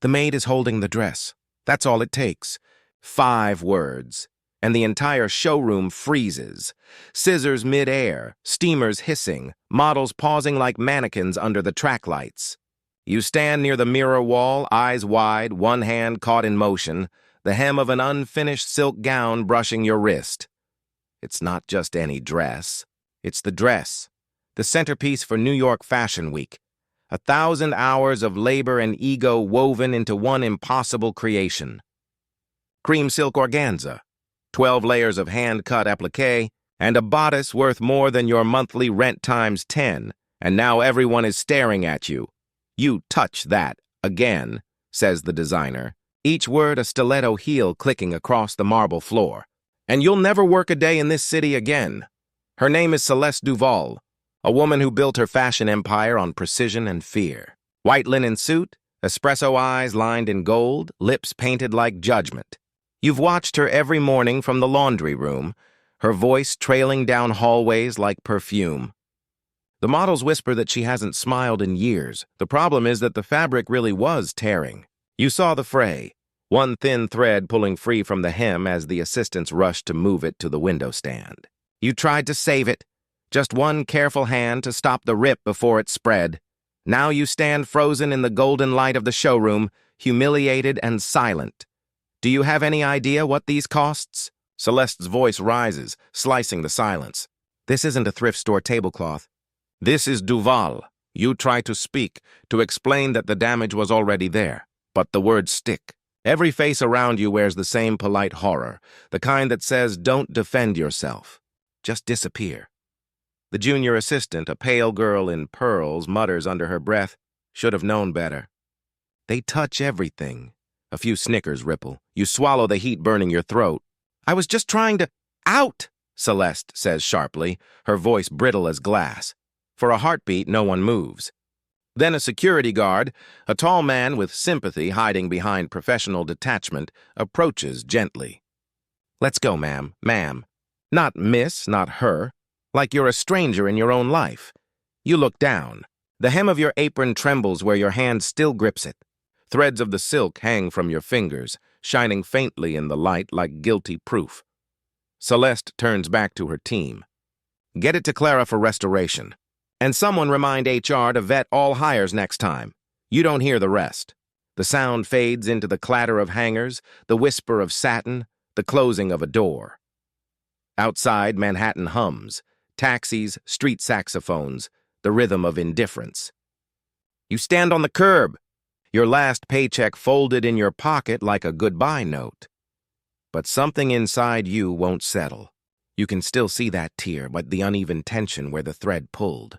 The maid is holding the dress. That's all it takes. 5 words. And the entire showroom freezes. Scissors mid-air, steamers hissing, models pausing like mannequins under the track lights. You stand near the mirror wall, eyes wide, one hand caught in motion, the hem of an unfinished silk gown brushing your wrist. It's not just any dress. It's the dress. The centerpiece for New York Fashion Week. 1,000 hours of labor and ego woven into one impossible creation. Cream silk organza, 12 layers of hand-cut applique, and a bodice worth more than your monthly rent times 10, and now everyone is staring at you. You touch that, again, says the designer, each word a stiletto heel clicking across the marble floor. And you'll never work a day in this city again. Her name is Celeste Duval, a woman who built her fashion empire on precision and fear. White linen suit, espresso eyes lined in gold, lips painted like judgment. You've watched her every morning from the laundry room, her voice trailing down hallways like perfume. The models whisper that she hasn't smiled in years. The problem is that the fabric really was tearing. You saw the fray, one thin thread pulling free from the hem as the assistants rushed to move it to the window stand. You tried to save it, just one careful hand to stop the rip before it spread. Now you stand frozen in the golden light of the showroom, humiliated and silent. Do you have any idea what these costs? Celeste's voice rises, slicing the silence. This isn't a thrift store tablecloth. This is Duval. You try to speak, to explain that the damage was already there. But the words stick. Every face around you wears the same polite horror, the kind that says, don't defend yourself. Just disappear. The junior assistant, a pale girl in pearls, mutters under her breath, should have known better. They touch everything. A few snickers ripple. You swallow the heat burning your throat. I was just trying to... Out! Celeste says sharply, her voice brittle as glass. For a heartbeat, no one moves. Then a security guard, a tall man with sympathy hiding behind professional detachment, approaches gently. Let's go, ma'am. Ma'am. Not miss, not her. Like you're a stranger in your own life. You look down. The hem of your apron trembles where your hand still grips it. Threads of the silk hang from your fingers, shining faintly in the light like guilty proof. Celeste turns back to her team. Get it to Clara for restoration. And someone remind HR to vet all hires next time. You don't hear the rest. The sound fades into the clatter of hangers, the whisper of satin, the closing of a door. Outside, Manhattan hums. Taxis, street saxophones, the rhythm of indifference. You stand on the curb, your last paycheck folded in your pocket like a goodbye note. But something inside you won't settle. You can still see that tear, but the uneven tension where the thread pulled.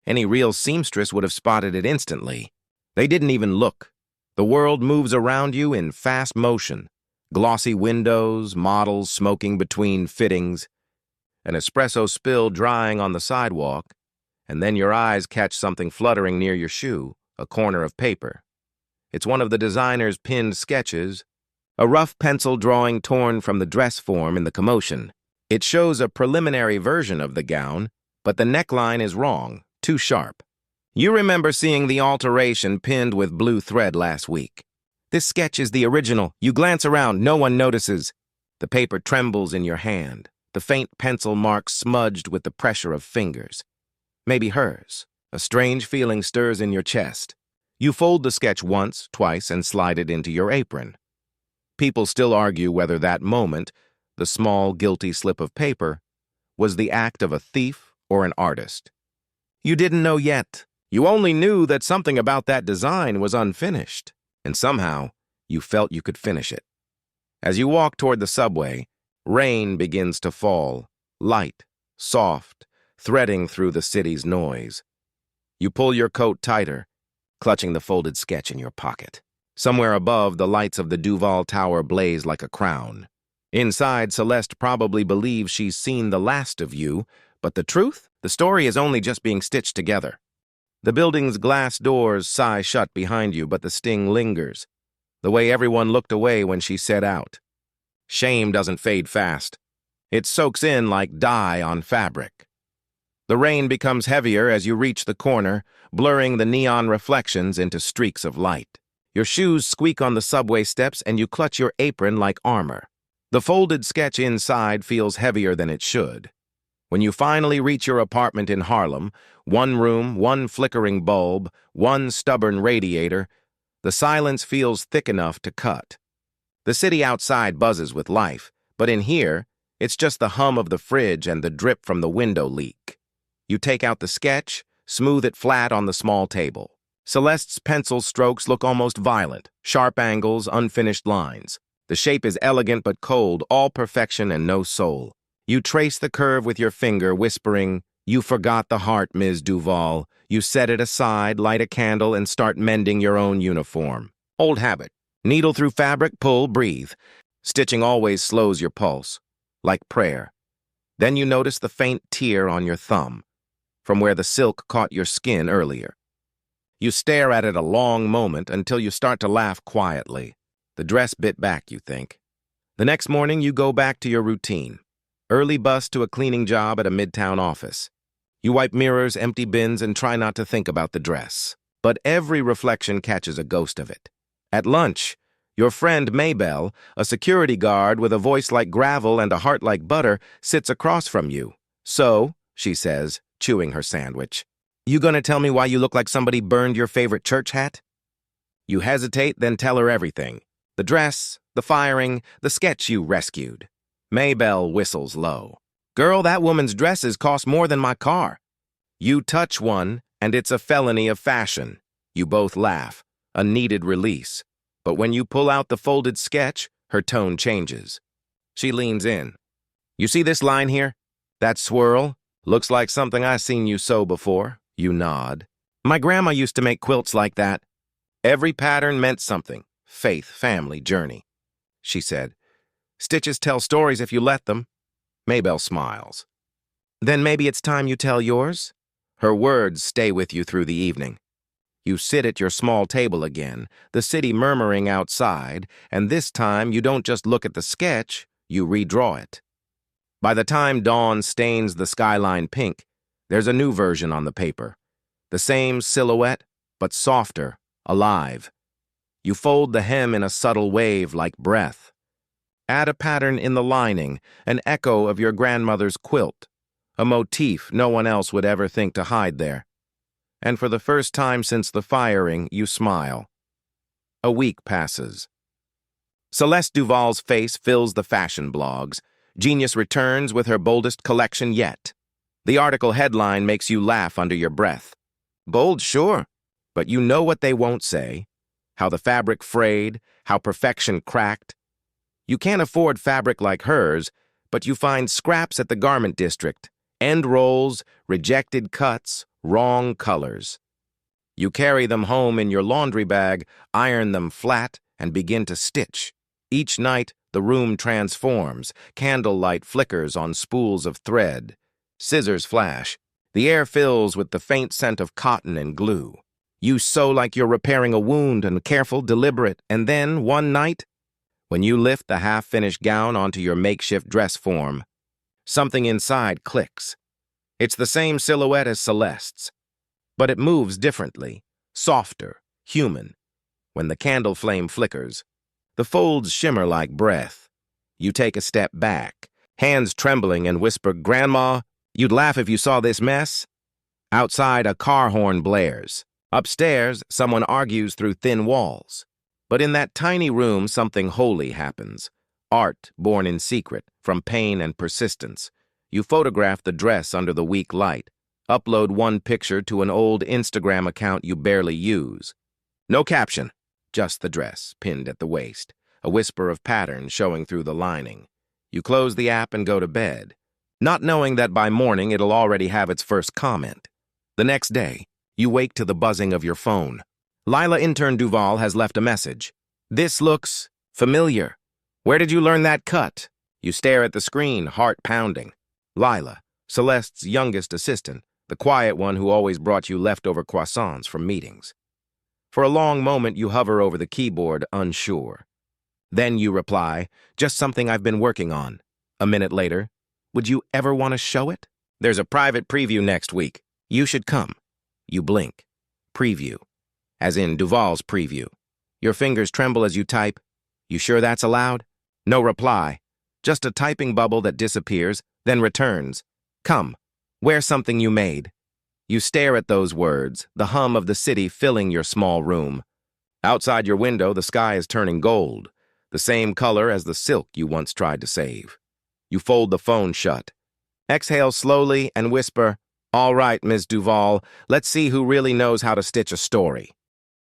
Any real seamstress would have spotted it instantly. They didn't even look. The world moves around you in fast motion. Glossy windows, models smoking between fittings, an espresso spill drying on the sidewalk, and then your eyes catch something fluttering near your shoe, a corner of paper. It's one of the designer's pinned sketches, a rough pencil drawing torn from the dress form in the commotion. It shows a preliminary version of the gown, but the neckline is wrong, too sharp. You remember seeing the alteration pinned with blue thread last week. This sketch is the original. You glance around, no one notices. The paper trembles in your hand, the faint pencil mark smudged with the pressure of fingers. Maybe hers. A strange feeling stirs in your chest. You fold the sketch once, twice, and slide it into your apron. People still argue whether that moment, the small, guilty slip of paper, was the act of a thief or an artist. You didn't know yet. You only knew that something about that design was unfinished, and somehow you felt you could finish it. As you walk toward the subway, rain begins to fall, light, soft, threading through the city's noise. You pull your coat tighter, clutching the folded sketch in your pocket. Somewhere above, the lights of the Duval Tower blaze like a crown. Inside, Celeste probably believes she's seen the last of you, but the truth? The story is only just being stitched together. The building's glass doors sigh shut behind you, but the sting lingers, the way everyone looked away when she set out. Shame doesn't fade fast. It soaks in like dye on fabric. The rain becomes heavier as you reach the corner, blurring the neon reflections into streaks of light. Your shoes squeak on the subway steps and you clutch your apron like armor. The folded sketch inside feels heavier than it should. When you finally reach your apartment in Harlem, one room, one flickering bulb, one stubborn radiator, the silence feels thick enough to cut. The city outside buzzes with life, but in here, it's just the hum of the fridge and the drip from the window leak. You take out the sketch, smooth it flat on the small table. Celeste's pencil strokes look almost violent, sharp angles, unfinished lines. The shape is elegant but cold, all perfection and no soul. You trace the curve with your finger, whispering, "You forgot the heart, Ms. Duval." You set it aside, light a candle, and start mending your own uniform. Old habit. Needle through fabric, pull, breathe. Stitching always slows your pulse, like prayer. Then you notice the faint tear on your thumb, from where the silk caught your skin earlier. You stare at it a long moment until you start to laugh quietly. The dress bit back, you think. The next morning, you go back to your routine. Early bus to a cleaning job at a midtown office. You wipe mirrors, empty bins, and try not to think about the dress. But every reflection catches a ghost of it. At lunch, your friend Maid, a security guard with a voice like gravel and a heart like butter, sits across from you. "So," she says, chewing her sandwich, "you gonna tell me why you look like somebody burned your favorite church hat?" You hesitate, then tell her everything. The dress, the firing, the sketch you rescued. Maid whistles low. "Girl, that woman's dresses cost more than my car." You touch one, and it's a felony of fashion. You both laugh, a needed release. But when you pull out the folded sketch, her tone changes. She leans in. "You see this line here? That swirl? Looks like something I seen you sew before." You nod. "My grandma used to make quilts like that." Every pattern meant something. Faith, family, journey. She said, "Stitches tell stories if you let them." Maid smiles. "Then maybe it's time you tell yours?" Her words stay with you through the evening. You sit at your small table again, the city murmuring outside, and this time you don't just look at the sketch, you redraw it. By the time dawn stains the skyline pink, there's a new version on the paper. The same silhouette, but softer, alive. You fold the hem in a subtle wave like breath. Add a pattern in the lining, an echo of your grandmother's quilt, a motif no one else would ever think to hide there. And for the first time since the firing, you smile. A week passes. Celeste Duval's face fills the fashion blogs. Genius returns with her boldest collection yet. The article headline makes you laugh under your breath. Bold, sure, but you know what they won't say. How the fabric frayed, how perfection cracked. You can't afford fabric like hers, but you find scraps at the garment district, end rolls, rejected cuts, wrong colors. You carry them home in your laundry bag, iron them flat, and begin to stitch. Each night, the room transforms. Candlelight flickers on spools of thread. Scissors flash. The air fills with the faint scent of cotton and glue. You sew like you're repairing a wound, and careful, deliberate, and then, one night, when you lift the half-finished gown onto your makeshift dress form, something inside clicks. It's the same silhouette as Celeste's, but it moves differently, softer, human. When the candle flame flickers, the folds shimmer like breath. You take a step back, hands trembling, and whisper, "Grandma, you'd laugh if you saw this mess." Outside, a car horn blares. Upstairs, someone argues through thin walls. But in that tiny room, something holy happens. Art born in secret, from pain and persistence. You photograph the dress under the weak light. Upload one picture to an old Instagram account you barely use. No caption, just the dress, pinned at the waist. A whisper of pattern showing through the lining. You close the app and go to bed, not knowing that by morning it'll already have its first comment. The next day, you wake to the buzzing of your phone. Lila intern Duval has left a message. "This looks familiar. Where did you learn that cut?" You stare at the screen, heart pounding. Lila, Celeste's youngest assistant, the quiet one who always brought you leftover croissants from meetings. For a long moment, you hover over the keyboard, unsure. Then you reply, "Just something I've been working on." A minute later, "Would you ever want to show it? There's a private preview next week. You should come." You blink. Preview. As in Duval's preview. Your fingers tremble as you type. You sure that's allowed? No reply. Just a typing bubble that disappears, then returns. Come, wear something you made. You stare at those words, the hum of the city filling your small room. Outside your window, the sky is turning gold, the same color as the silk you once tried to save. You fold the phone shut. Exhale slowly and whisper, "All right, Ms. Duval, let's see who really knows how to stitch a story."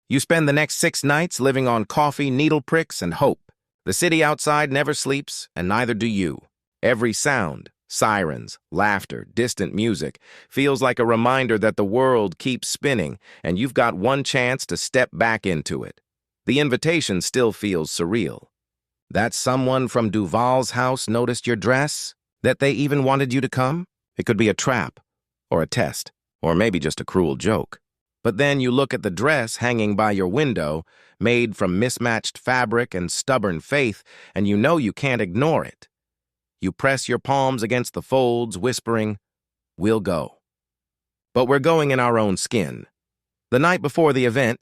You spend the next 6 nights living on coffee, needle pricks, and hope. The city outside never sleeps, and neither do you. Every sound, sirens, laughter, distant music, feels like a reminder that the world keeps spinning, and you've got one chance to step back into it. The invitation still feels surreal. That someone from Duval's house noticed your dress? That they even wanted you to come? It could be a trap, or a test, or maybe just a cruel joke. But then you look at the dress hanging by your window, made from mismatched fabric and stubborn faith, and you know you can't ignore it. You press your palms against the folds, whispering, "We'll go." But we're going in our own skin. The night before the event,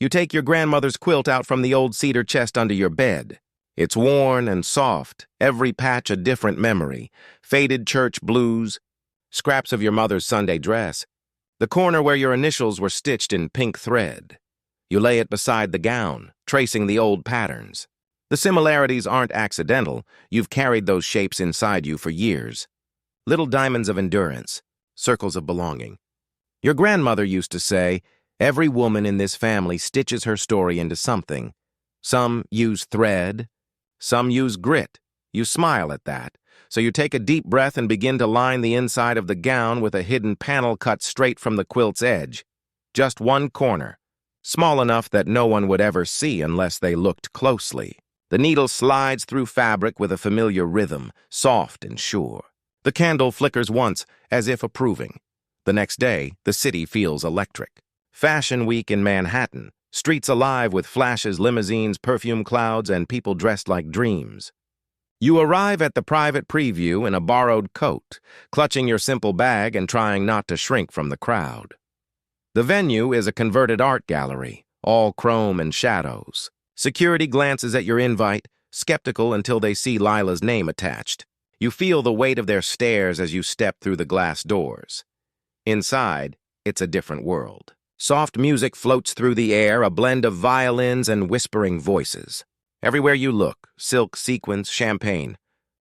you take your grandmother's quilt out from the old cedar chest under your bed. It's worn and soft, every patch a different memory, faded church blues, scraps of your mother's Sunday dress, the corner where your initials were stitched in pink thread. You lay it beside the gown, tracing the old patterns. The similarities aren't accidental. You've carried those shapes inside you for years. Little diamonds of endurance, circles of belonging. Your grandmother used to say, "Every woman in this family stitches her story into something. Some use thread, some use grit." You smile at that. So you take a deep breath and begin to line the inside of the gown with a hidden panel cut straight from the quilt's edge. Just one corner, small enough that no one would ever see unless they looked closely. The needle slides through fabric with a familiar rhythm, soft and sure. The candle flickers once, as if approving. The next day, the city feels electric. Fashion Week in Manhattan, streets alive with flashes, limousines, perfume clouds, and people dressed like dreams. You arrive at the private preview in a borrowed coat, clutching your simple bag and trying not to shrink from the crowd. The venue is a converted art gallery, all chrome and shadows. Security glances at your invite, skeptical until they see Lila's name attached. You feel the weight of their stares as you step through the glass doors. Inside, it's a different world. Soft music floats through the air, a blend of violins and whispering voices. Everywhere you look, silk, sequins, champagne.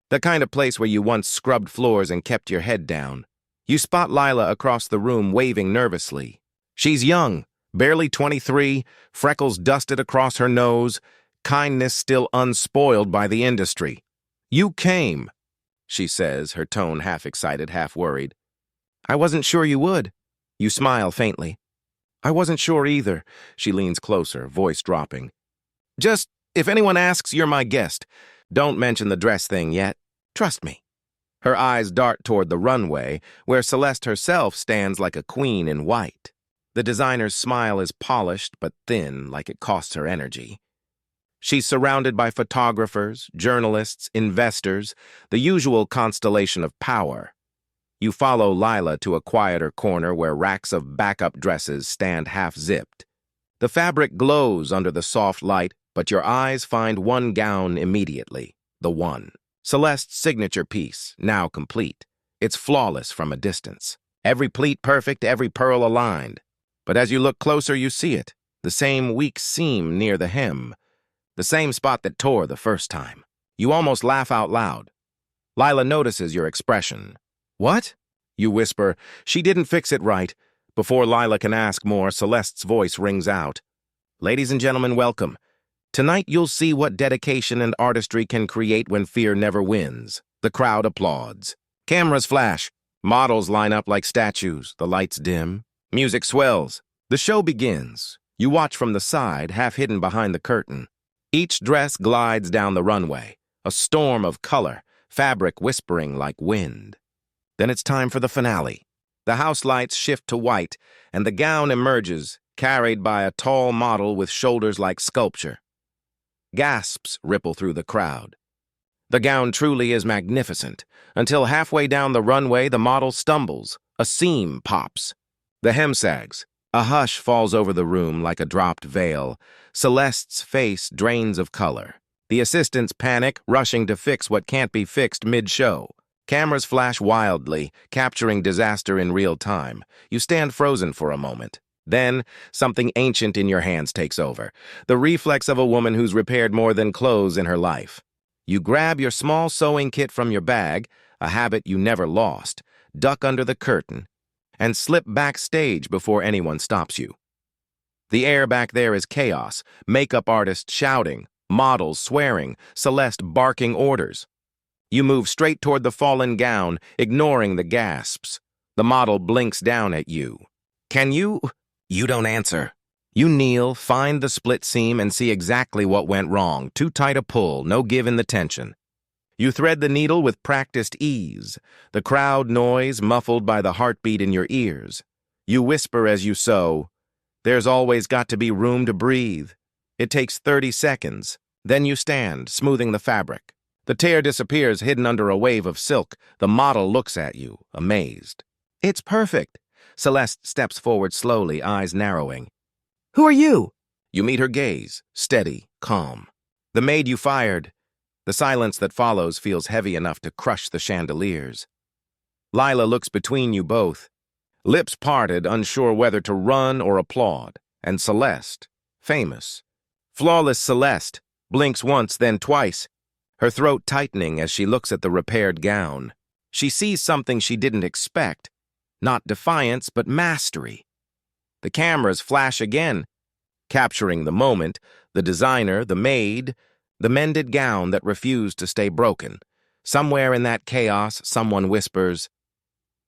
The kind of place where you once scrubbed floors and kept your head down. You spot Lila across the room waving nervously. She's young, barely 23, freckles dusted across her nose, kindness still unspoiled by the industry. "You came," she says, her tone half excited, half worried. "I wasn't sure you would." You smile faintly. "I wasn't sure either." She leans closer, voice dropping. "Just, if anyone asks, you're my guest. Don't mention the dress thing yet. Trust me." Her eyes dart toward the runway, where Celeste herself stands like a queen in white. The designer's smile is polished but thin, like it costs her energy. She's surrounded by photographers, journalists, investors, the usual constellation of power. You follow Lila to a quieter corner where racks of backup dresses stand half-zipped. The fabric glows under the soft light, but your eyes find one gown immediately, the one. Celeste's signature piece, now complete. It's flawless from a distance. Every pleat perfect, every pearl aligned. But as you look closer, you see it. The same weak seam near the hem. The same spot that tore the first time. You almost laugh out loud. Lila notices your expression. "What?" You whisper. She didn't fix it right. Before Lila can ask more, Celeste's voice rings out. "Ladies and gentlemen, welcome. Tonight you'll see what dedication and artistry can create when fear never wins." The crowd applauds. Cameras flash. Models line up like statues. The lights dim. Music swells. The show begins. You watch from the side, half hidden behind the curtain. Each dress glides down the runway, a storm of color, fabric whispering like wind. Then it's time for the finale. The house lights shift to white, and the gown emerges, carried by a tall model with shoulders like sculpture. Gasps ripple through the crowd. The gown truly is magnificent, until halfway down the runway the model stumbles. A seam pops. The hem sags. A hush falls over the room like a dropped veil. Celeste's face drains of color. The assistants panic, rushing to fix what can't be fixed mid-show. Cameras flash wildly, capturing disaster in real time. You stand frozen for a moment. Then, something ancient in your hands takes over, the reflex of a woman who's repaired more than clothes in her life. You grab your small sewing kit from your bag, a habit you never lost, duck under the curtain, and slip backstage before anyone stops you. The air back there is chaos, makeup artists shouting, models swearing, Celeste barking orders. You move straight toward the fallen gown, ignoring the gasps. The model blinks down at you. Can you? You don't answer. You kneel, find the split seam, and see exactly what went wrong. Too tight a pull, no give in the tension. You thread the needle with practiced ease, the crowd noise muffled by the heartbeat in your ears. You whisper as you sew, "There's always got to be room to breathe." It takes 30 seconds. Then you stand, smoothing the fabric. The tear disappears, hidden under a wave of silk. The model looks at you, amazed. "It's perfect." Celeste steps forward slowly, eyes narrowing. "Who are you?" You meet her gaze, steady, calm. "The maid you fired." The silence that follows feels heavy enough to crush the chandeliers. Lila looks between you both, lips parted, unsure whether to run or applaud. And Celeste, famous, flawless Celeste, blinks once, then twice, her throat tightening as she looks at the repaired gown. She sees something she didn't expect, not defiance, but mastery. The cameras flash again, capturing the moment, the designer, the maid, the mended gown that refused to stay broken. Somewhere in that chaos, someone whispers,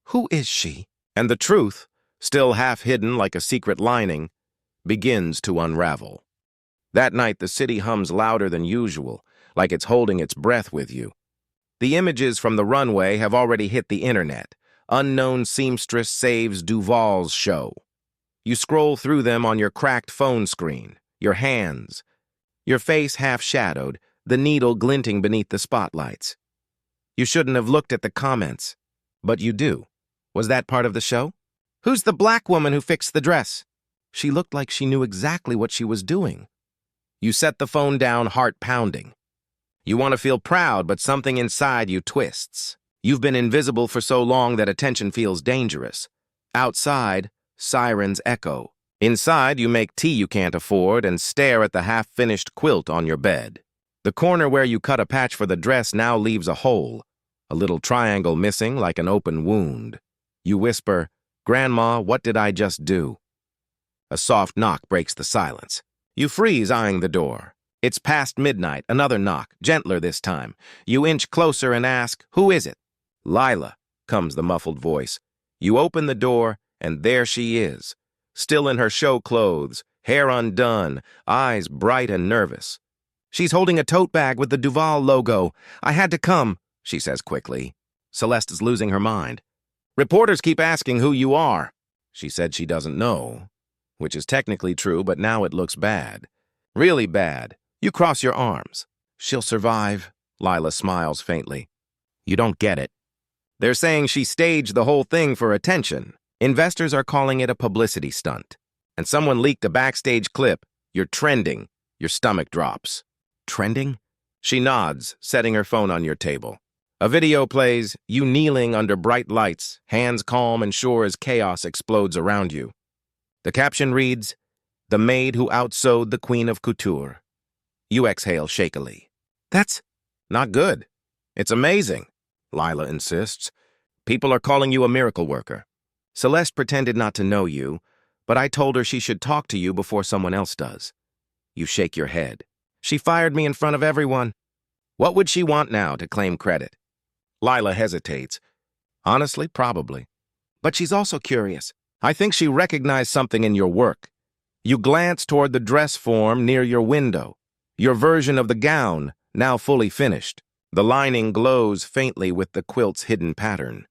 "Who is she?" And the truth, still half hidden like a secret lining, begins to unravel. That night, the city hums louder than usual, like it's holding its breath with you. The images from the runway have already hit the internet. Unknown seamstress saves Duval's show. You scroll through them on your cracked phone screen, your hands, your face half-shadowed, the needle glinting beneath the spotlights. You shouldn't have looked at the comments, but you do. Was that part of the show? "Who's the black woman who fixed the dress?" She looked like she knew exactly what she was doing. You set the phone down, heart pounding. You want to feel proud, but something inside you twists. You've been invisible for so long that attention feels dangerous. Outside, sirens echo. Inside, you make tea you can't afford and stare at the half-finished quilt on your bed. The corner where you cut a patch for the dress now leaves a hole, a little triangle missing like an open wound. You whisper, "Grandma, what did I just do?" A soft knock breaks the silence. You freeze, eyeing the door. It's past midnight, another knock, gentler this time. You inch closer and ask, "Who is it?" "Lila," comes the muffled voice. You open the door, and there she is, still in her show clothes, hair undone, eyes bright and nervous. "She's holding a tote bag with the Duval logo. I had to come," she says quickly. Celeste is losing her mind. "Reporters keep asking who you are." She said she doesn't know, which is technically true, but now it looks bad. Really bad. You cross your arms. "She'll survive," Lila smiles faintly. You don't get it. They're saying she staged the whole thing for attention. Investors are calling it a publicity stunt. And someone leaked a backstage clip. You're trending. Your stomach drops. Trending? She nods, setting her phone on your table. A video plays, you kneeling under bright lights, hands calm and sure as chaos explodes around you. The caption reads, "The maid who outsewed the queen of couture." You exhale shakily. "That's not good. It's amazing," Lila insists. "People are calling you a miracle worker." Celeste pretended not to know you, but I told her she should talk to you before someone else does. You shake your head. "She fired me in front of everyone." What would she want now to claim credit? Lila hesitates. Honestly, probably. But she's also curious. I think she recognized something in your work. You glance toward the dress form near your window. Your version of the gown, now fully finished. The lining glows faintly with the quilt's hidden pattern.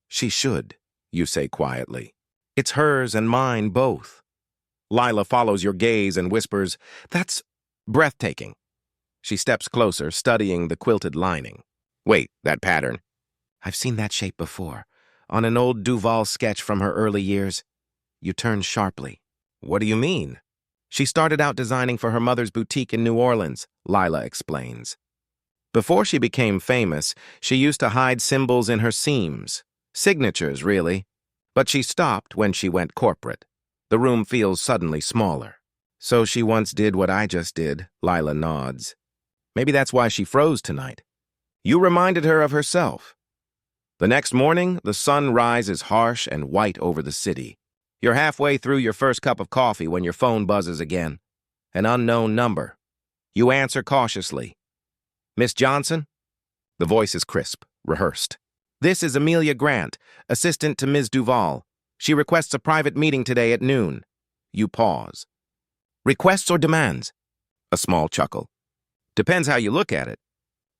"She should," you say quietly. "It's hers and mine both." Lila follows your gaze and whispers, "That's breathtaking." She steps closer, studying the quilted lining. "Wait, that pattern." "I've seen that shape before, on an old Duval sketch from her early years." you turn sharply. What do you mean? She started out designing for her mother's boutique in New Orleans, Lila explains. Before she became famous, she used to hide symbols in her seams. Signatures, really. But she stopped when she went corporate. The room feels suddenly smaller. So she once did what I just did, Lila nods. Maybe that's why she froze tonight. You reminded her of herself. The next morning, the sun rises harsh and white over the city. You're halfway through your first cup of coffee when your phone buzzes again. An unknown number. You answer cautiously. Miss Johnson? The voice is crisp, rehearsed. This is Amelia Grant, assistant to Ms. Duval. She requests a private meeting today at noon. You pause. Requests or demands? A small chuckle. Depends how you look at it.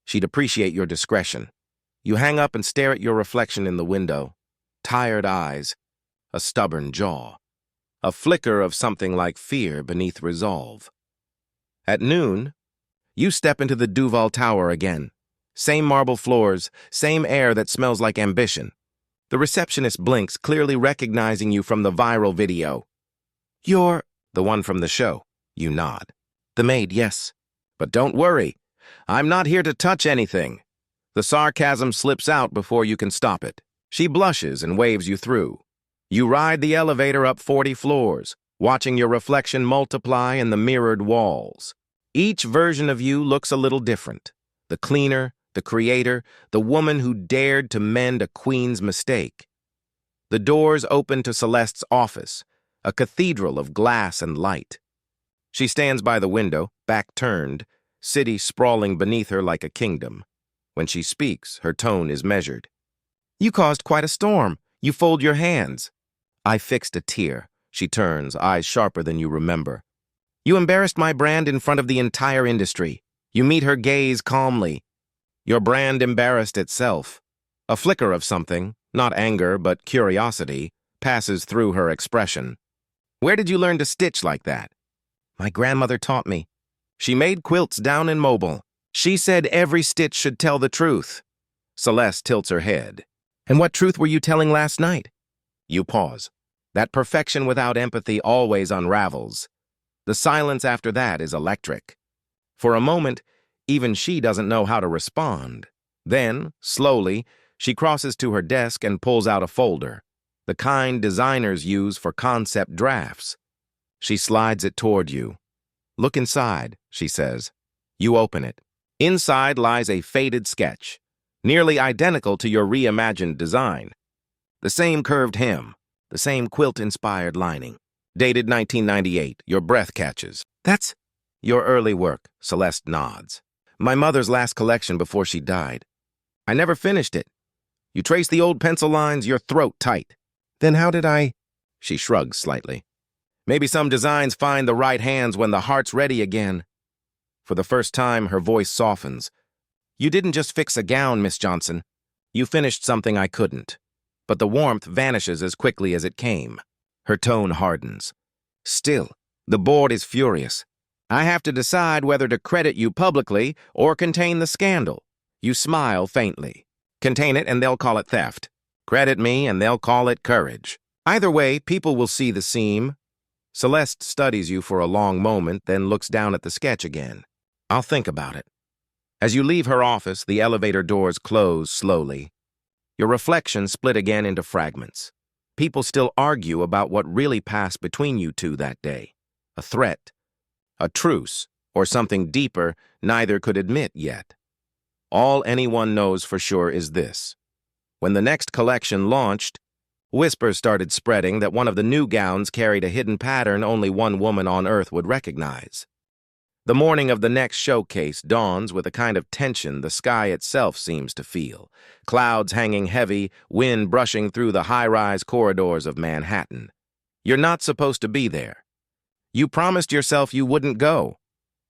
She'd appreciate your discretion. You hang up and stare at your reflection in the window. Tired eyes. A stubborn jaw. A flicker of something like fear beneath resolve. At noon, you step into the Duval Tower again. Same marble floors, same air that smells like ambition. The receptionist blinks, clearly recognizing you from the viral video. You're the one from the show. You nod. The maid, yes. But don't worry. I'm not here to touch anything. The sarcasm slips out before you can stop it. She blushes and waves you through. You ride the elevator up 40 floors, watching your reflection multiply in the mirrored walls. Each version of you looks a little different. The cleaner, the creator, the woman who dared to mend a queen's mistake. The doors open to Celeste's office, a cathedral of glass and light. She stands by the window, back turned, city sprawling beneath her like a kingdom. When she speaks, her tone is measured. You caused quite a storm. You fold your hands. I fixed a tear. She turns, eyes sharper than you remember. You embarrassed my brand in front of the entire industry. You meet her gaze calmly. Your brand embarrassed itself. A flicker of something, not anger but curiosity, passes through her expression. Where did you learn to stitch like that? My grandmother taught me. She made quilts down in Mobile. She said every stitch should tell the truth. Celeste tilts her head. And what truth were you telling last night? You pause. That perfection without empathy always unravels. The silence after that is electric. For a moment, even she doesn't know how to respond. Then, slowly, she crosses to her desk and pulls out a folder, the kind designers use for concept drafts. She slides it toward you. Look inside, she says. You open it. Inside lies a faded sketch, nearly identical to your reimagined design. The same curved hem, the same quilt-inspired lining. Dated 1998, your breath catches. That's your early work, Celeste nods. My mother's last collection before she died. I never finished it. You trace the old pencil lines, your throat tight. Then how did I? She shrugs slightly. Maybe some designs find the right hands when the heart's ready again. For the first time, her voice softens. You didn't just fix a gown, Miss Johnson. You finished something I couldn't. But the warmth vanishes as quickly as it came. Her tone hardens. Still, the board is furious. I have to decide whether to credit you publicly or contain the scandal. You smile faintly. Contain it and they'll call it theft. Credit me and they'll call it courage. Either way, people will see the seam. Celeste studies you for a long moment, then looks down at the sketch again. I'll think about it. As you leave her office, the elevator doors close slowly. Your reflections split again into fragments. People still argue about what really passed between you two that day. A threat, a truce, or something deeper neither could admit yet. All anyone knows for sure is this. When the next collection launched, whispers started spreading that one of the new gowns carried a hidden pattern only one woman on Earth would recognize. The morning of the next showcase dawns with a kind of tension the sky itself seems to feel. Clouds hanging heavy, wind brushing through the high-rise corridors of Manhattan. You're not supposed to be there. You promised yourself you wouldn't go.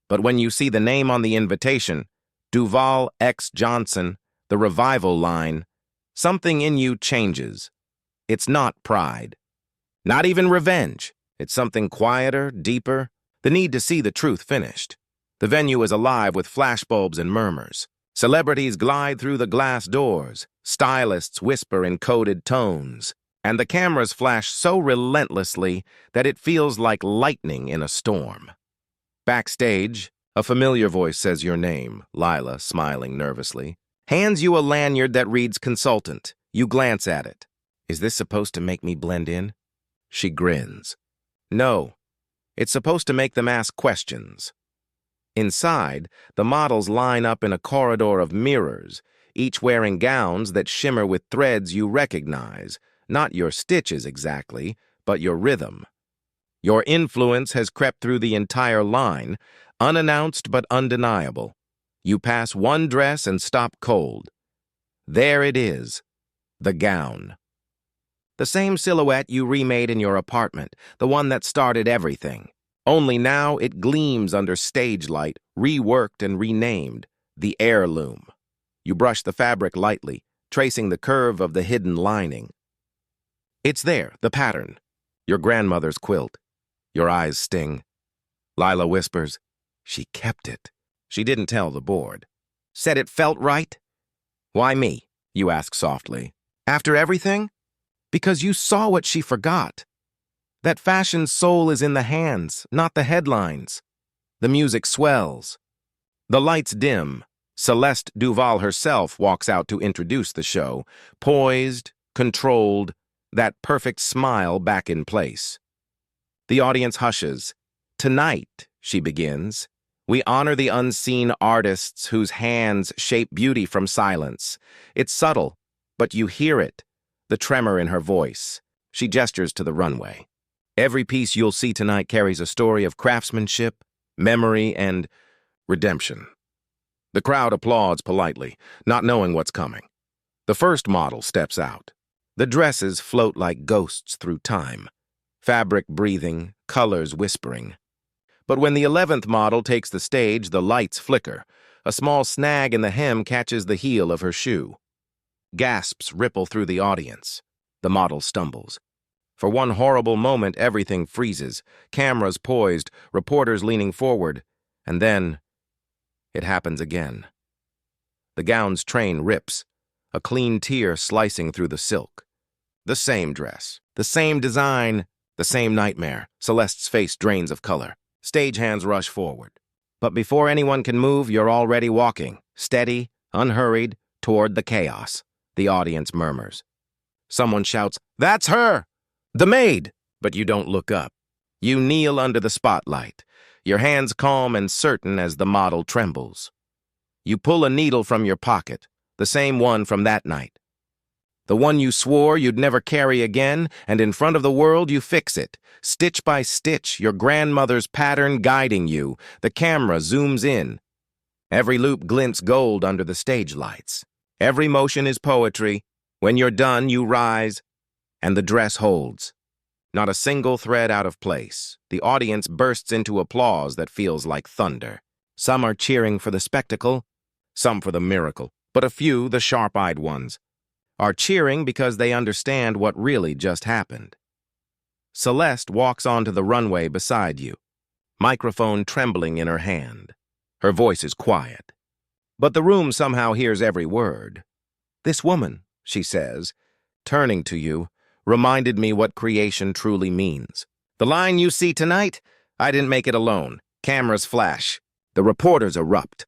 But when you see the name on the invitation, Duval X Johnson, the revival line, something in you changes. It's not pride. Not even revenge. It's something quieter, deeper. The need to see the truth finished. The venue is alive with flashbulbs and murmurs. Celebrities glide through the glass doors. Stylists whisper in coded tones. and the cameras flash so relentlessly that it feels like lightning in a storm. Backstage, a familiar voice says your name, Lila, smiling nervously, hands you a lanyard that reads consultant. You glance at it. Is this supposed to make me blend in? She grins. No, it's supposed to make them ask questions. Inside, the models line up in a corridor of mirrors, each wearing gowns that shimmer with threads you recognize, not your stitches exactly, but your rhythm. Your influence has crept through the entire line, unannounced but undeniable. You pass one dress and stop cold. There it is, the gown. The same silhouette you remade in your apartment, the one that started everything. Only now it gleams under stage light, reworked and renamed, the heirloom. You brush the fabric lightly, tracing the curve of the hidden lining. It's there, the pattern. Your grandmother's quilt. Your eyes sting. Lila whispers, she kept it. She didn't tell the board. Said it felt right? Why me? You ask softly. After everything? Because you saw what she forgot. That fashion's soul is in the hands, not the headlines. The music swells. The lights dim. Celeste Duval herself walks out to introduce the show, poised, controlled, that perfect smile back in place. The audience hushes. Tonight, she begins, we honor the unseen artists whose hands shape beauty from silence. It's subtle, but you hear it, the tremor in her voice. She gestures to the runway. Every piece you'll see tonight carries a story of craftsmanship, memory, and redemption. The crowd applauds politely, not knowing what's coming. The first model steps out. The dresses float like ghosts through time, fabric breathing, colors whispering. But when the 11th model takes the stage, the lights flicker. A small snag in the hem catches the heel of her shoe. Gasps ripple through the audience. The model stumbles. For one horrible moment, everything freezes, cameras poised, reporters leaning forward, and then it happens again. The gown's train rips, a clean tear slicing through the silk. The same dress, the same design, the same nightmare. Celeste's face drains of color. Stagehands rush forward. But before anyone can move, you're already walking, steady, unhurried, toward the chaos. The audience murmurs. Someone shouts, "That's her! The maid!" But you don't look up. You kneel under the spotlight, your hands calm and certain as the model trembles. You pull a needle from your pocket, the same one from that night. The one you swore you'd never carry again, and in front of the world you fix it. Stitch by stitch, your grandmother's pattern guiding you. The camera zooms in. Every loop glints gold under the stage lights. Every motion is poetry. When you're done, you rise, and the dress holds. Not a single thread out of place. The audience bursts into applause that feels like thunder. Some are cheering for the spectacle, some for the miracle, but a few, the sharp-eyed ones, are cheering because they understand what really just happened. Celeste walks onto the runway beside you, microphone trembling in her hand. Her voice is quiet, but the room somehow hears every word. "This woman," she says, turning to you, reminded me what creation truly means. The line you see tonight, I didn't make it alone. Cameras flash. The reporters erupt.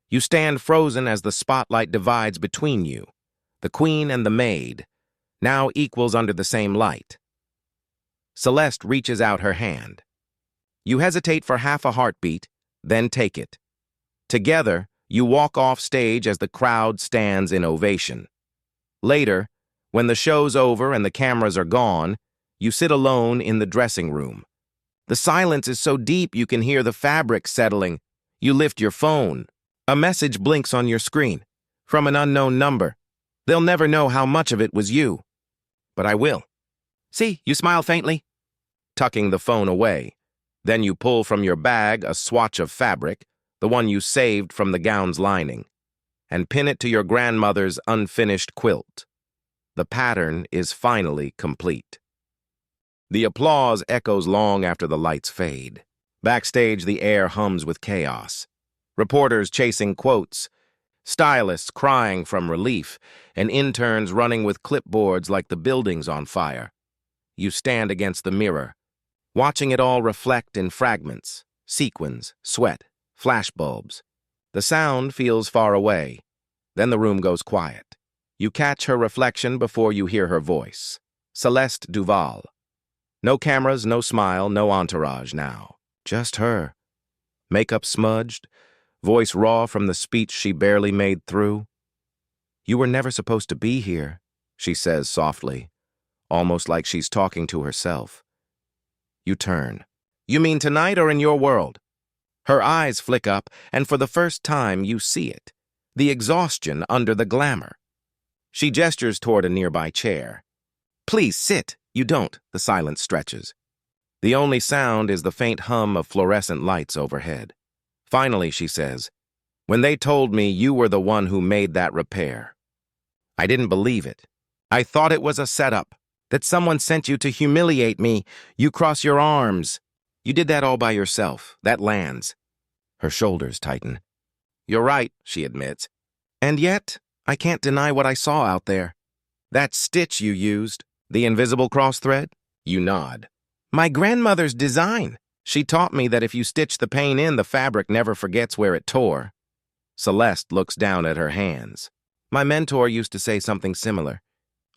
You stand frozen as the spotlight divides between you. The queen and the maid, now equals under the same light. Celeste reaches out her hand. You hesitate for half a heartbeat, then take it. Together, you walk off stage as the crowd stands in ovation. Later, when the show's over and the cameras are gone, you sit alone in the dressing room. The silence is so deep you can hear the fabric settling. You lift your phone. A message blinks on your screen, from an unknown number. They'll never know how much of it was you. But I will. See, you smile faintly. Tucking the phone away. Then you pull from your bag a swatch of fabric, the one you saved from the gown's lining, and pin it to your grandmother's unfinished quilt. The pattern is finally complete. The applause echoes long after the lights fade. Backstage, the air hums with chaos. Reporters chasing quotes, stylists crying from relief, and interns running with clipboards like the building's on fire. You stand against the mirror, watching it all reflect in fragments, sequins, sweat, flashbulbs. The sound feels far away. Then the room goes quiet. You catch her reflection before you hear her voice. Celeste Duval. No cameras, no smile, no entourage now. Just her. Makeup smudged, voice raw from the speech she barely made through. "You were never supposed to be here," she says softly, almost like she's talking to herself. You turn. "You mean tonight or in your world?" Her eyes flick up, and for the first time you see it. The exhaustion under the glamour. She gestures toward a nearby chair. "Please sit." You don't. The silence stretches. The only sound is the faint hum of fluorescent lights overhead. Finally, she says, "When they told me you were the one who made that repair, I didn't believe it. I thought it was a setup, that someone sent you to humiliate me. You cross your arms. You did that all by yourself. That lands." Her shoulders tighten. "You're right," she admits. "And yet, I can't deny what I saw out there. That stitch you used, the invisible cross-thread?" You nod. "My grandmother's design. She taught me that if you stitch the pain in, the fabric never forgets where it tore." Celeste looks down at her hands. "My mentor used to say something similar.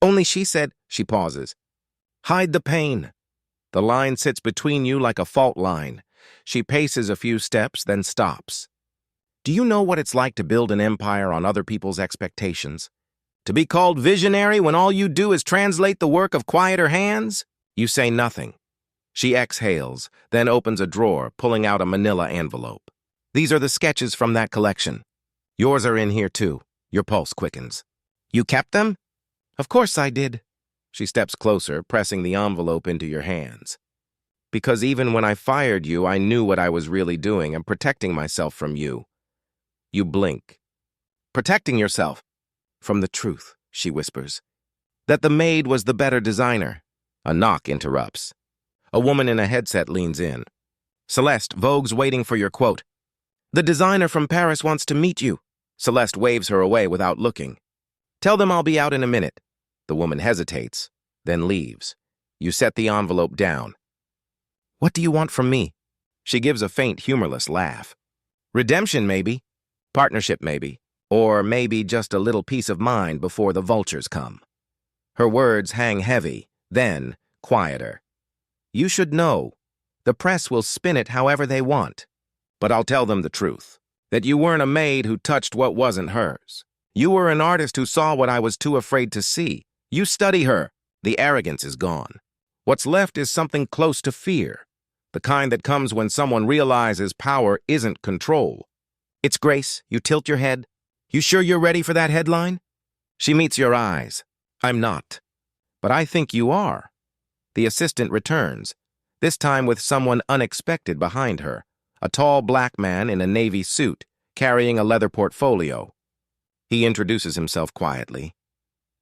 Only she said," she pauses, "hide the pain." The line sits between you like a fault line. She paces a few steps, then stops. "Do you know what it's like to build an empire on other people's expectations? To be called visionary when all you do is translate the work of quieter hands?" You say nothing. She exhales, then opens a drawer, pulling out a manila envelope. "These are the sketches from that collection. Yours are in here too." Your pulse quickens. "You kept them?" "Of course I did." She steps closer, pressing the envelope into your hands. "Because even when I fired you, I knew what I was really doing and protecting myself from you." You blink. "Protecting yourself?" "From the truth," she whispers. "That the maid was the better designer." A knock interrupts. A woman in a headset leans in. "Celeste, Vogue's waiting for your quote." "The designer from Paris wants to meet you." Celeste waves her away without looking. "Tell them I'll be out in a minute." The woman hesitates, then leaves. You set the envelope down. "What do you want from me?" She gives a faint, humorless laugh. "Redemption, maybe. Partnership, maybe. Or maybe just a little peace of mind before the vultures come." Her words hang heavy, then quieter. "You should know. The press will spin it however they want. But I'll tell them the truth. That you weren't a maid who touched what wasn't hers. You were an artist who saw what I was too afraid to see. You study her. The arrogance is gone. What's left is something close to fear. The kind that comes when someone realizes power isn't control. It's grace. You tilt your head. You sure you're ready for that headline?" She meets your eyes. "I'm not. But I think you are." The assistant returns, this time with someone unexpected behind her, a tall black man in a navy suit, carrying a leather portfolio. He introduces himself quietly.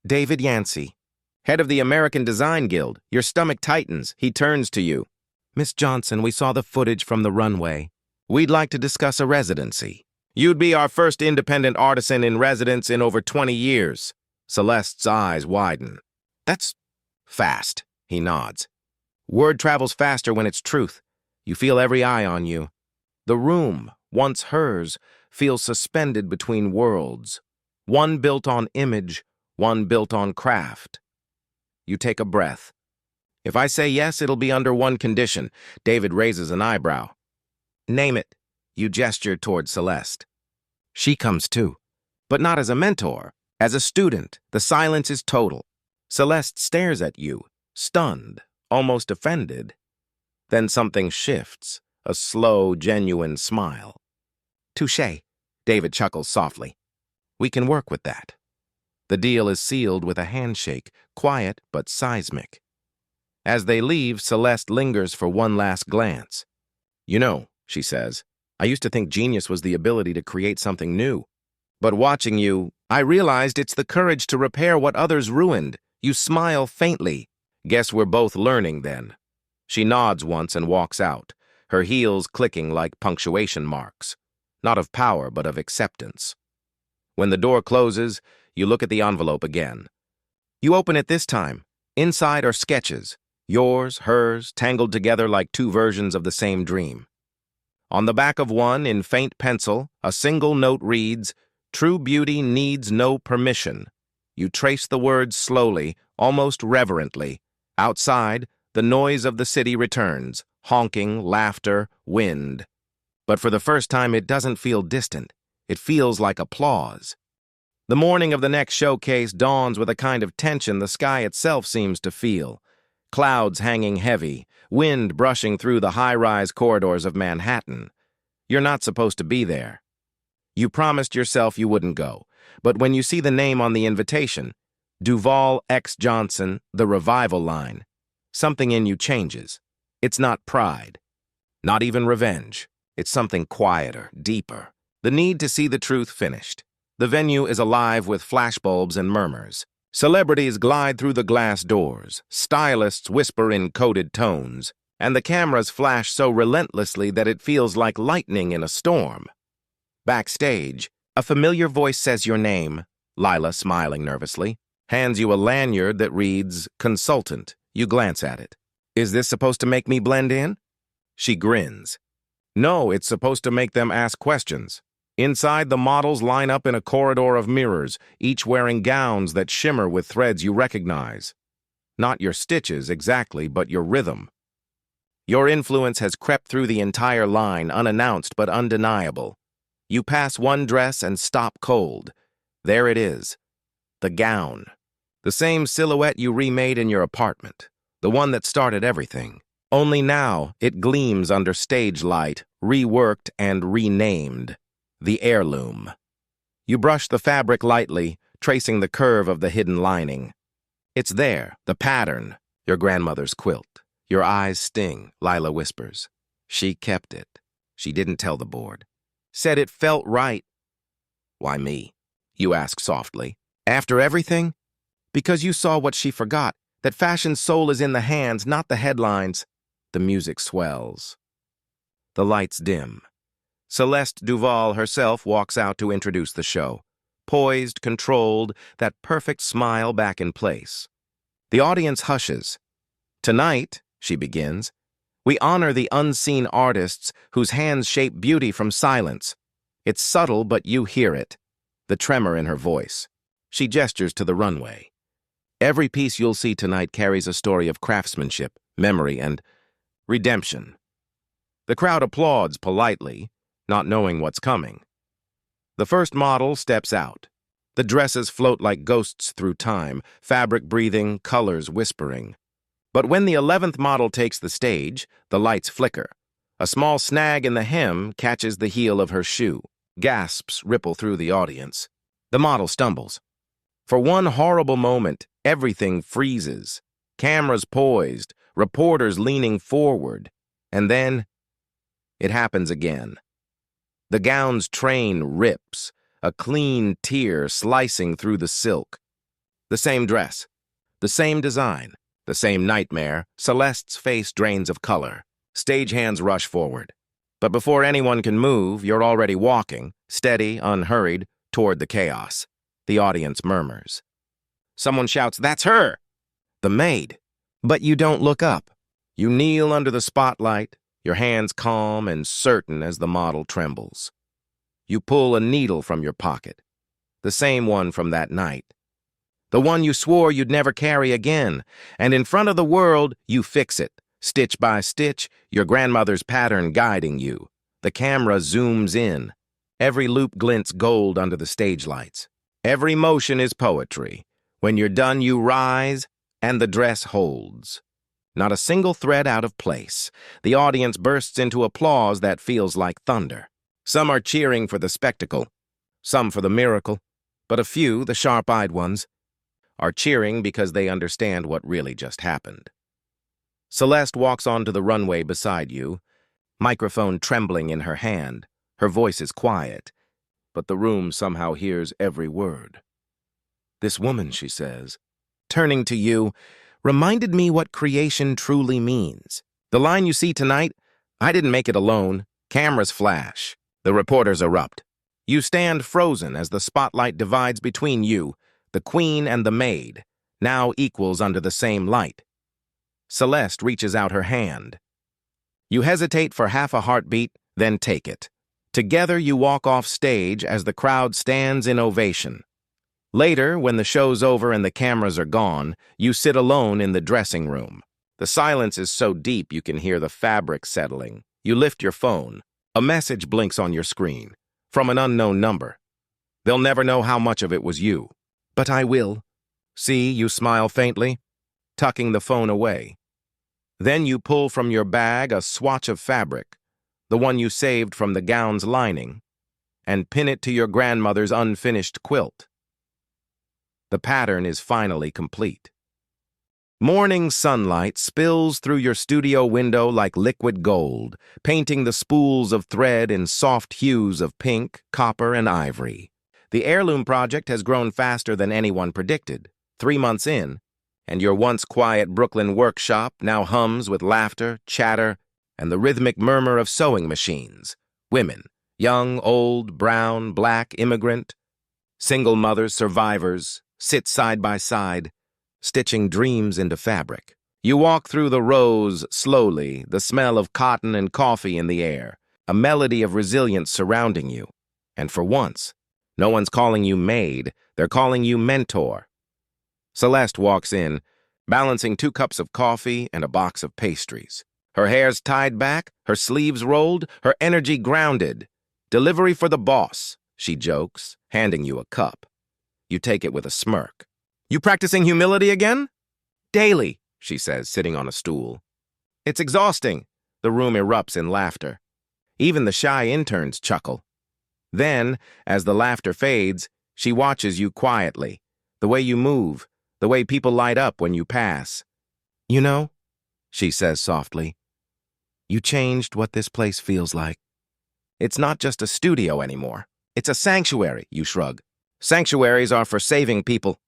"David Yancey, head of the American Design Guild. Your stomach tightens." He turns to you. "Miss Johnson, we saw the footage from the runway. We'd like to discuss a residency." "You'd be our first independent artisan in residence in over 20 years. Celeste's eyes widen. "That's fast," he nods. "Word travels faster when it's truth. You feel every eye on you." The room, once hers, feels suspended between worlds. One built on image, one built on craft. You take a breath. "If I say yes, it'll be under one condition." David raises an eyebrow. "Name it." You gesture toward Celeste. She comes too, but not as a mentor, as a student. The silence is total. Celeste stares at you, stunned, almost offended. Then something shifts, a slow, genuine smile. "Touché," David chuckles softly. "We can work with that." The deal is sealed with a handshake, quiet but seismic. As they leave, Celeste lingers for one last glance. "You know," she says, "I used to think genius was the ability to create something new. But watching you, I realized it's the courage to repair what others ruined." You smile faintly. "Guess we're both learning then." She nods once and walks out, her heels clicking like punctuation marks. Not of power, but of acceptance. When the door closes, you look at the envelope again. You open it this time. Inside are sketches. Yours, hers, tangled together like two versions of the same dream. On the back of one, in faint pencil, a single note reads, "True beauty needs no permission." You trace the words slowly, almost reverently. Outside, the noise of the city returns, honking, laughter, wind. But for the first time, it doesn't feel distant. It feels like applause. The morning of the next showcase dawns with a kind of tension the sky itself seems to feel. Clouds hanging heavy, wind brushing through the high-rise corridors of Manhattan. You're not supposed to be there. You promised yourself you wouldn't go, but when you see the name on the invitation, Duvall X. Johnson, the revival line, something in you changes. It's not pride, not even revenge. It's something quieter, deeper. The need to see the truth finished. The venue is alive with flashbulbs and murmurs. Celebrities glide through the glass doors, stylists whisper in coded tones, and the cameras flash so relentlessly that it feels like lightning in a storm. Backstage, a familiar voice says your name. Lila, smiling nervously, hands you a lanyard that reads, "Consultant." You glance at it. "Is this supposed to make me blend in?" She grins. "No, it's supposed to make them ask questions." Inside, the models line up in a corridor of mirrors, each wearing gowns that shimmer with threads you recognize. Not your stitches, exactly, but your rhythm. Your influence has crept through the entire line, unannounced but undeniable. You pass one dress and stop cold. There it is. The gown. The same silhouette you remade in your apartment. The one that started everything. Only now, it gleams under stage light, reworked and renamed. The heirloom. You brush the fabric lightly, tracing the curve of the hidden lining. It's there, the pattern, your grandmother's quilt. Your eyes sting, Lila whispers. She kept it. She didn't tell the board. Said it felt right. Why me? You ask softly. After everything? Because you saw what she forgot, that fashion's soul is in the hands, not the headlines. The music swells. The lights dim. Celeste Duvall herself walks out to introduce the show. Poised, controlled, that perfect smile back in place. The audience hushes. "Tonight," she begins, "we honor the unseen artists whose hands shape beauty from silence." It's subtle, but you hear it. The tremor in her voice. She gestures to the runway. Every piece you'll see tonight carries a story of craftsmanship, memory, and redemption. The crowd applauds politely, not knowing what's coming. The first model steps out. The dresses float like ghosts through time, fabric breathing, colors whispering. But when the 11th model takes the stage, the lights flicker. A small snag in the hem catches the heel of her shoe. Gasps ripple through the audience. The model stumbles. For one horrible moment, everything freezes. Cameras poised, reporters leaning forward. And then, it happens again. The gown's train rips, a clean tear slicing through the silk. The same dress, the same design, the same nightmare. Celeste's face drains of color. Stagehands rush forward. But before anyone can move, you're already walking, steady, unhurried, toward the chaos. The audience murmurs. Someone shouts, "That's her!" The maid. But you don't look up. You kneel under the spotlight, your hands calm and certain as the model trembles. You pull a needle from your pocket, the same one from that night. The one you swore you'd never carry again, and in front of the world, you fix it, stitch by stitch, your grandmother's pattern guiding you. The camera zooms in. Every loop glints gold under the stage lights. Every motion is poetry. When you're done, you rise, and the dress holds. Not a single thread out of place. The audience bursts into applause that feels like thunder. Some are cheering for the spectacle, some for the miracle, but a few, the sharp-eyed ones, are cheering because they understand what really just happened. Celeste walks onto the runway beside you, microphone trembling in her hand. Her voice is quiet, but the room somehow hears every word. "This woman," she says, turning to you, "reminded me what creation truly means. The line you see tonight, I didn't make it alone. Cameras flash. The reporters erupt. You stand frozen as the spotlight divides between you, the queen and the maid, now equals under the same light. Celeste reaches out her hand. You hesitate for half a heartbeat, then take it. Together you walk off stage as the crowd stands in ovation. Later, when the show's over and the cameras are gone, you sit alone in the dressing room. The silence is so deep you can hear the fabric settling. You lift your phone. A message blinks on your screen, from an unknown number. They'll never know how much of it was you. But I will. See, you smile faintly, tucking the phone away. Then you pull from your bag a swatch of fabric, the one you saved from the gown's lining, and pin it to your grandmother's unfinished quilt. The pattern is finally complete. Morning sunlight spills through your studio window like liquid gold, painting the spools of thread in soft hues of pink, copper, and ivory. The heirloom project has grown faster than anyone predicted. 3 months in, and your once quiet Brooklyn workshop now hums with laughter, chatter, and the rhythmic murmur of sewing machines. Women, young, old, brown, black, immigrant, single mothers, survivors, sit side by side, stitching dreams into fabric. You walk through the rows slowly, the smell of cotton and coffee in the air, a melody of resilience surrounding you. And for once, no one's calling you maid, they're calling you mentor. Celeste walks in, balancing 2 cups of coffee and a box of pastries. Her hair's tied back, her sleeves rolled, her energy grounded. Delivery for the boss, she jokes, handing you a cup. You take it with a smirk. You practicing humility again? Daily, she says, sitting on a stool. It's exhausting. The room erupts in laughter. Even the shy interns chuckle. Then, as the laughter fades, she watches you quietly. The way you move, the way people light up when you pass. You know, she says softly, you changed what this place feels like. It's not just a studio anymore. It's a sanctuary, you shrug. Sanctuaries are for saving people.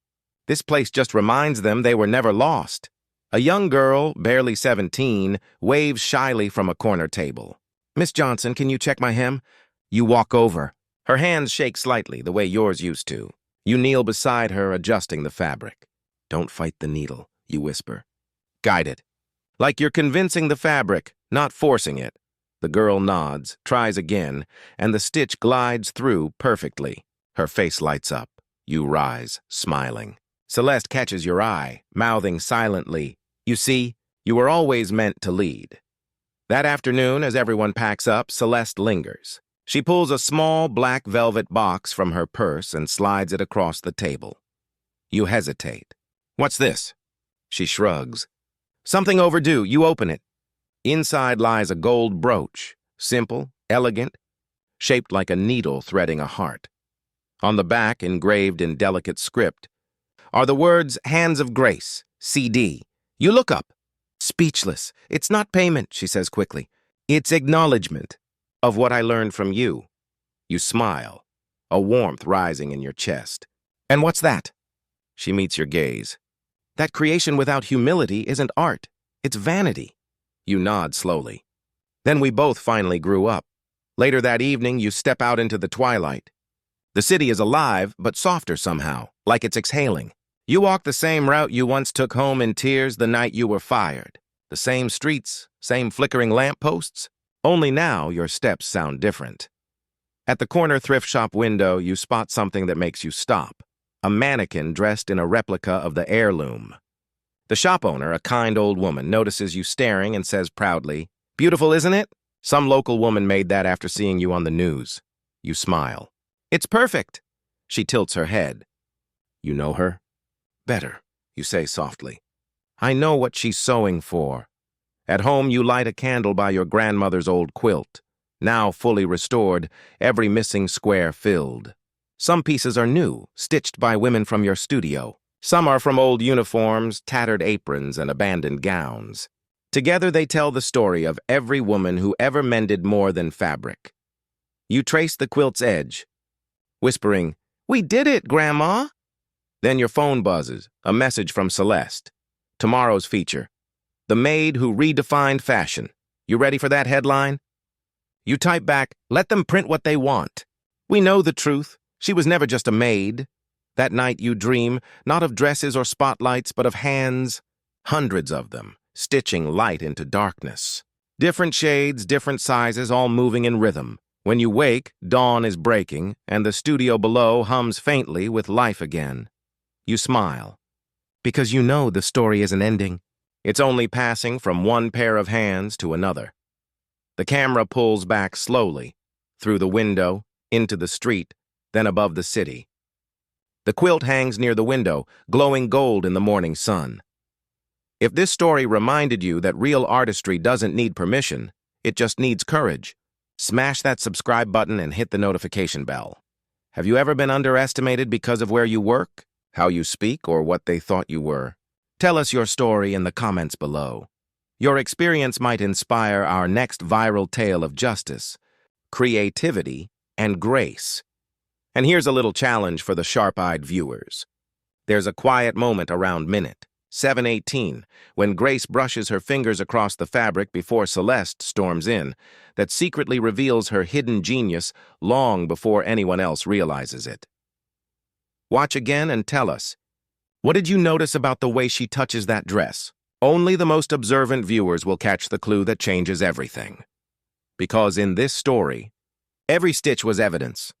This place just reminds them they were never lost. A young girl, barely 17, waves shyly from a corner table. Miss Johnson, can you check my hem? You walk over. Her hands shake slightly, the way yours used to. You kneel beside her, adjusting the fabric. Don't fight the needle, you whisper. Guide it. Like you're convincing the fabric, not forcing it. The girl nods, tries again, and the stitch glides through perfectly. Her face lights up. You rise, smiling. Celeste catches your eye, mouthing silently, you see, you were always meant to lead. That afternoon, as everyone packs up, Celeste lingers. She pulls a small black velvet box from her purse and slides it across the table. You hesitate. What's this? She shrugs. Something overdue. You open it. Inside lies a gold brooch, simple, elegant, shaped like a needle threading a heart. On the back, engraved in delicate script, are the words Hands of Grace, CD. You look up. Speechless. It's not payment, she says quickly. It's acknowledgement of what I learned from you. You smile, a warmth rising in your chest. And what's that? She meets your gaze. That creation without humility isn't art. It's vanity. You nod slowly. Then we both finally grew up. Later that evening, you step out into the twilight. The city is alive, but softer somehow, like it's exhaling. You walk the same route you once took home in tears the night you were fired. The same streets, same flickering lampposts. Only now your steps sound different. At the corner thrift shop window, you spot something that makes you stop. A mannequin dressed in a replica of the heirloom. The shop owner, a kind old woman, notices you staring and says proudly, "Beautiful, isn't it? Some local woman made that after seeing you on the news." You smile. "It's perfect." She tilts her head. "You know her?" "Better," you say softly. "I know what she's sewing for." At home, you light a candle by your grandmother's old quilt. Now fully restored, every missing square filled. Some pieces are new, stitched by women from your studio. Some are from old uniforms, tattered aprons, and abandoned gowns. Together they tell the story of every woman who ever mended more than fabric. You trace the quilt's edge, whispering, "We did it, Grandma!" Then your phone buzzes, a message from Celeste. Tomorrow's feature. The maid who redefined fashion. You ready for that headline? You type back, "Let them print what they want." We know the truth. She was never just a maid. That night you dream, not of dresses or spotlights, but of hands, hundreds of them, stitching light into darkness. Different shades, different sizes, all moving in rhythm. When you wake, dawn is breaking, and the studio below hums faintly with life again. You smile, because you know the story isn't ending. It's only passing from one pair of hands to another. The camera pulls back slowly, through the window, into the street, then above the city. The quilt hangs near the window, glowing gold in the morning sun. If this story reminded you that real artistry doesn't need permission, it just needs courage, smash that subscribe button and hit the notification bell. Have you ever been underestimated because of where you work, how you speak, or what they thought you were? Tell us your story in the comments below. Your experience might inspire our next viral tale of justice, creativity, and grace. And here's a little challenge for the sharp-eyed viewers. There's a quiet moment around minute 7:18, when Grace brushes her fingers across the fabric before Celeste storms in, that secretly reveals her hidden genius long before anyone else realizes it. Watch again and tell us, what did you notice about the way she touches that dress? Only the most observant viewers will catch the clue that changes everything. Because in this story, every stitch was evidence.